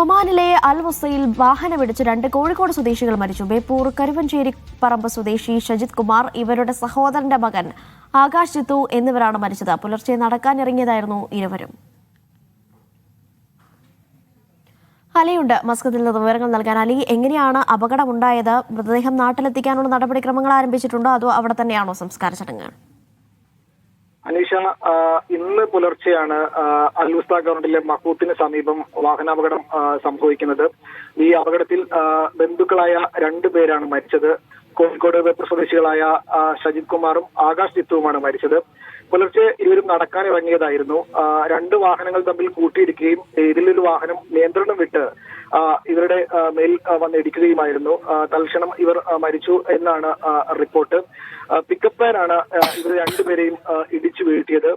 ഒമാനിലെ അൽ വസയിൽ വാഹനമിടിച്ച് 2 കോഴിക്കോട് സ്വദേശികൾ മരിച്ചു. ബേപ്പൂർ കരുവഞ്ചേരി പറമ്പ് സ്വദേശി ഷജിത് കുമാർ, ഇവരുടെ സഹോദരന്റെ മകൻ ആകാശ് ജിത്തു എന്നിവരാണ് മരിച്ചത്. പുലർച്ചെ നടക്കാനിറങ്ങിയതായിരുന്നു ഇരുവരും. അലിയുണ്ട് മസ്കത്തിൽ നിന്ന് വിവരങ്ങൾ നൽകാൻ. അലി, എങ്ങനെയാണ് അപകടമുണ്ടായത്? മൃതദേഹം നാട്ടിലെത്തിക്കാനുള്ള നടപടിക്രമങ്ങൾ ആരംഭിച്ചിട്ടുണ്ടോ, അതോ അവിടെ തന്നെയാണോ സംസ്കാര ചടങ്ങുകൾ? അനീഷ, ഇന്ന് പുലർച്ചെയാണ് അൽവുസ്ത ഗവൺമെന്റിലെ മഹൂത്തിന് സമീപം വാഹനാപകടം സംഭവിക്കുന്നത്. ഈ അപകടത്തിൽ ബന്ധുക്കളായ 2 പേരാണ് മരിച്ചത്. കോഴിക്കോട് ബേപ്പൂർ സ്വദേശികളായ ഷജിത് കുമാറും ആകാശ് ജിത്തുവുമാണ് മരിച്ചത്. പുലർച്ചെ ഇരുവരും നടക്കാനിറങ്ങിയതായിരുന്നു. 2 വാഹനങ്ങൾ തമ്മിൽ കൂട്ടിയിടിക്കുകയും ഇതിലൊരു വാഹനം നിയന്ത്രണം വിട്ട് ഇവരുടെ മേൽ വന്നിടിക്കുകയുമായിരുന്നു. തൽക്ഷണം ഇവർ മരിച്ചു എന്നാണ് റിപ്പോർട്ട്. പിക്കപ്പ് വാനാണ് ഇവർ 2 പേരെയും ഇടിച്ചു വീഴ്ത്തിയത്.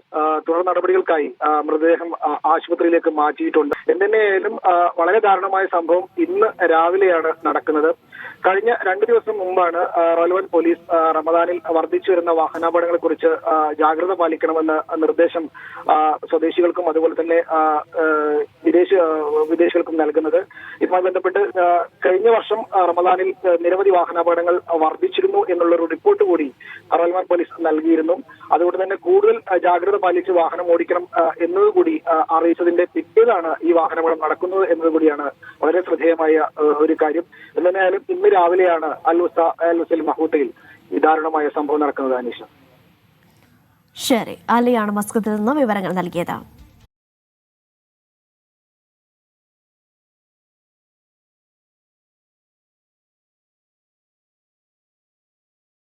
തുടർ നടപടികൾക്കായി മൃതദേഹം ആശുപത്രിയിലേക്ക് മാറ്റിയിട്ടുണ്ട്. എന്തുതന്നെയായാലും വളരെ ദാരുണമായ സംഭവം ഇന്ന് രാവിലെയാണ് നടക്കുന്നത്. കഴിഞ്ഞ 2 ദിവസം മുമ്പാണ് റെലവൻ പോലീസ് റമദാനിൽ വർദ്ധിച്ചു വരുന്ന വാഹനാപകടങ്ങളെ കുറിച്ച് ജാഗ്രത പാലിക്കണമെന്ന് നിർദ്ദേശം സ്വദേശികൾക്കും അതുപോലെ തന്നെ വിദേശികൾക്കും നൽകുന്നത്. ഇതുമായി ബന്ധപ്പെട്ട് കഴിഞ്ഞ വർഷം റമദാനിൽ നിരവധി വാഹനാപകടങ്ങൾ വർദ്ധിച്ചിരുന്നു എന്നുള്ളൊരു റിപ്പോർട്ട് കൂടി റെലവൻ പോലീസ് നൽകിയിരുന്നു. അതുകൊണ്ട് തന്നെ കൂടുതൽ ജാഗ്രത പാലിച്ച് വാഹനം ഓടിക്കണം എന്നതുകൂടി അറിയിച്ചതിന്റെ പിറ്റേന്നാണ് ഈ വാഹനാപകടം നടക്കുന്നത് എന്നതുകൂടിയാണ് വളരെ ശ്രദ്ധേയമായ ഒരു കാര്യം. എന്തായാലും ഇന്ന് രാവിലെയാണ് അൽ വസയിൽ മഹൂത്തയിൽ ഈ ദാരുണമായ സംഭവം നടക്കുന്നത്. അനീഷ, ശരി, അലിയാണ് മസ്കത്തിൽ നിന്ന് വിവരങ്ങൾ നൽകിയത്.